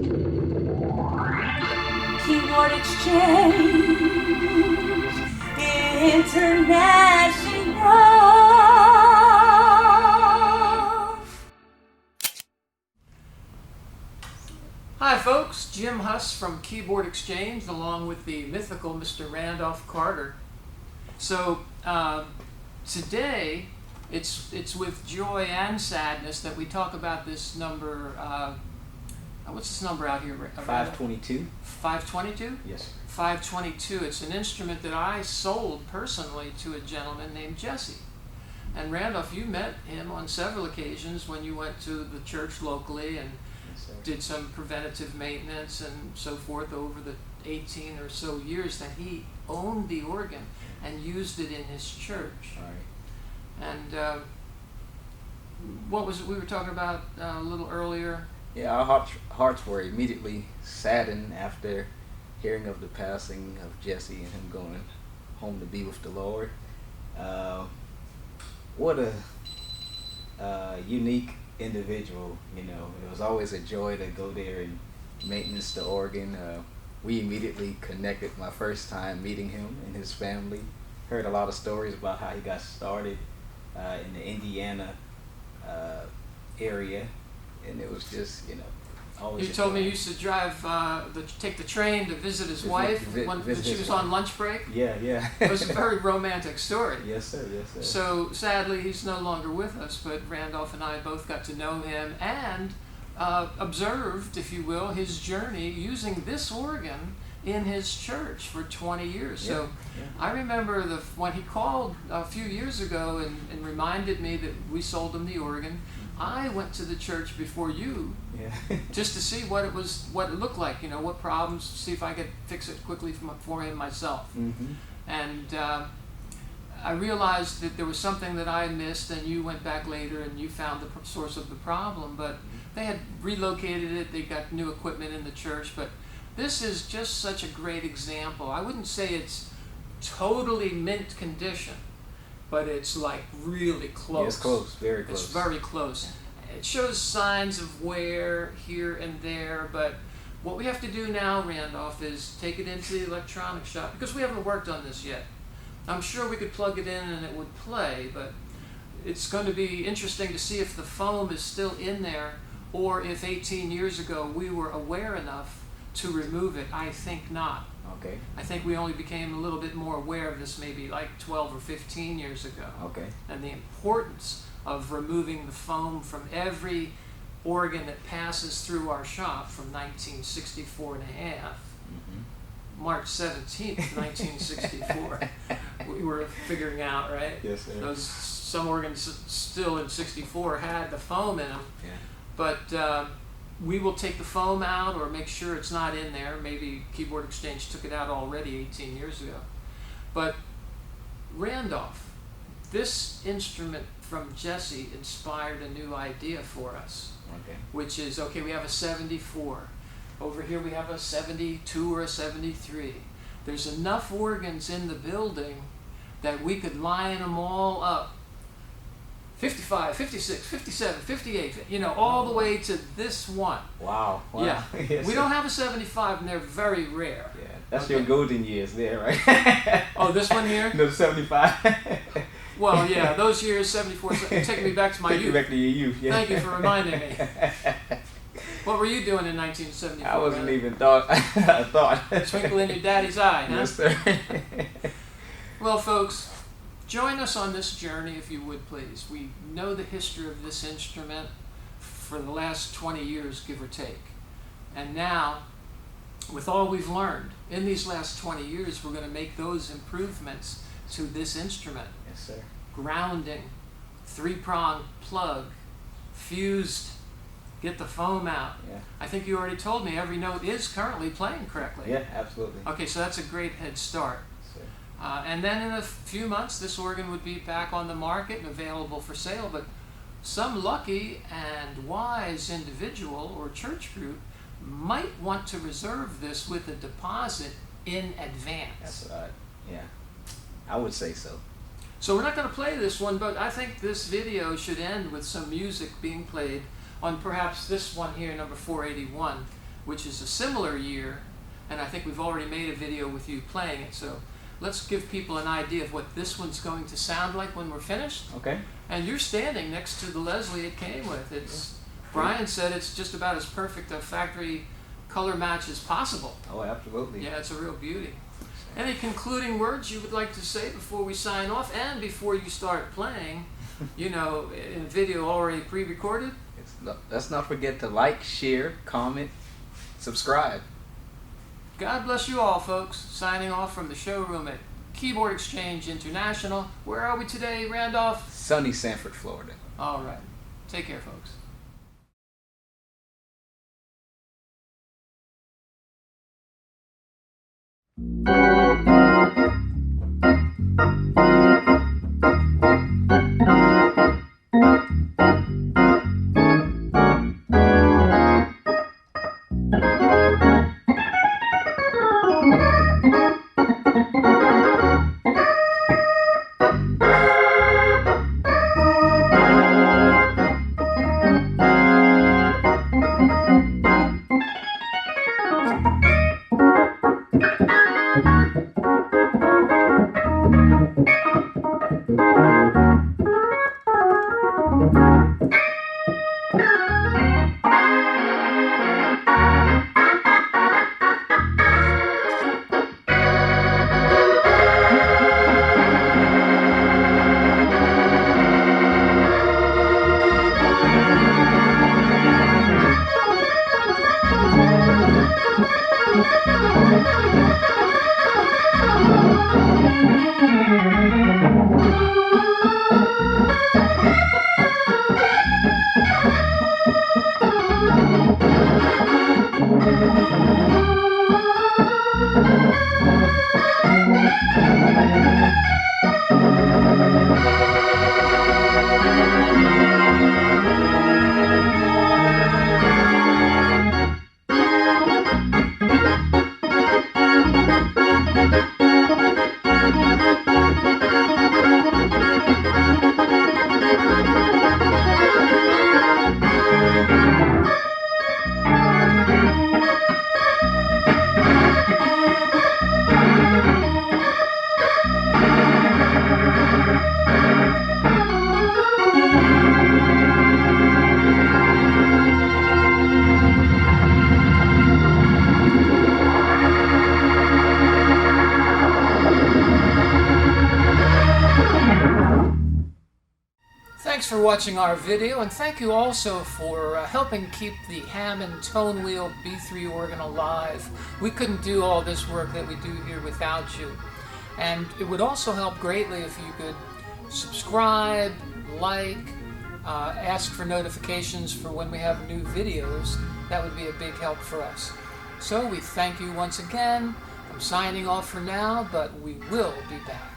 Keyboard Exchange International. Hi folks, Jim Huss from Keyboard Exchange along with the mythical Mr. Randolph Carter. So today it's with joy and sadness that we talk about this number, what's this number out here? 522. 522? Yes, sir. 522. It's an instrument that I sold personally to a gentleman named Jesse. And Randolph, you met him on several occasions when you went to the church locally and Yes, sir. did some preventative maintenance and so forth over the 18 or so years that he owned the organ and used it in his church. All right. And what was it we were talking about a little earlier? Yeah, our hearts were immediately saddened after hearing of the passing of Jesse and him going home to be with the Lord. What a unique individual, you know. It was always a joy to go there and maintenance the organ. We immediately connected my first time meeting him and his family. Heard a lot of stories about how he got started in the Indiana area, and it was just, you know, always. You told me you used to drive, take the train to visit his wife when she was on lunch break. Yeah, yeah. It was a very romantic story. Yes, sir. Yes, sir. So sadly, he's no longer with us, but Randolph and I both got to know him and observed, if you will, his journey using this organ in his church for 20 years. Yeah, So yeah. I remember when he called a few years ago and reminded me that we sold him the organ. I went to the church before you, Yeah. just to see what it looked like, you know, what problems, see if I could fix it quickly for him myself. Mm-hmm. And I realized that there was something that I missed, and you went back later and you found the source of the problem, but they had relocated it, they got new equipment in the church, but this is just such a great example. I wouldn't say it's totally mint condition, but it's like really close. Yeah, it's close, very close. It's very close. It shows signs of wear here and there, but what we have to do now, Randolph, is take it into the electronic shop, because we haven't worked on this yet. I'm sure we could plug it in and it would play, but it's going to be interesting to see if the foam is still in there, or if 18 years ago we were aware enough to remove it. I think not. Okay. I think we only became a little bit more aware of this maybe like 12 or 15 years ago. Okay. And the importance of removing the foam from every organ that passes through our shop from 1964 and a half. Mm-hmm. March 17th, 1964. We were figuring out, right? Yes, sir. Some organs still in 64 had the foam in them. Yeah. But we will take the foam out or make sure it's not in there. Maybe Keyboard Exchange took it out already 18 years ago. But Randolph, this instrument from Jesse inspired a new idea for us. Okay. Which is, okay, we have a 74. Over here we have a 72 or a 73. There's enough organs in the building that we could line them all up. 55, 56, 57, 58, you know, all the way to this one. Wow. Wow. Yeah. Yes, We sir. don't have a 75 and they're very rare. Yeah, that's Okay. your golden years there, right? Oh, this one here? No, 75. Well, yeah, those years, 74, taking me back to my Take you youth. back to your youth. Yeah. Thank you for reminding me. What were you doing in 1974? I wasn't Brandon? even thought. I thought. Twinkle in your daddy's eye, huh? Yes, sir. Well, folks, join us on this journey if you would, please. We know the history of this instrument for the last 20 years, give or take. And now, with all we've learned in these last 20 years, we're going to make those improvements to this instrument. Yes, sir. Grounding, 3-prong plug, fused, get the foam out. Yeah. I think you already told me every note is currently playing correctly. Yeah, absolutely. Okay, so that's a great head start. Yes, sir. And then in a few months, this organ would be back on the market and available for sale, but some lucky and wise individual or church group might want to reserve this with a deposit in advance. That's what I would say so. So we're not going to play this one, but I think this video should end with some music being played on perhaps this one here, number 481. which is a similar year, and I think we've already made a video with you playing it. So let's give people an idea of what this one's going to sound like when we're finished. Okay. And you're standing next to the Leslie it came with. It's Brian said it's just about as perfect a factory color match as possible. Oh, absolutely. Yeah, it's a real beauty. Any concluding words you would like to say before we sign off and before you start playing, you know, in a video already pre-recorded? Let's not forget to like, share, comment, subscribe. God bless you all, folks. Signing off from the showroom at Keyboard Exchange International. Where are we today, Randolph? Sunny Sanford, Florida. All right. Take care, folks. Thanks for watching our video, and thank you also for helping keep the Hammond Tone Wheel B3 organ alive. We couldn't do all this work that we do here without you. And it would also help greatly if you could subscribe, like, ask for notifications for when we have new videos. That would be a big help for us. So we thank you once again. I'm signing off for now, but we will be back.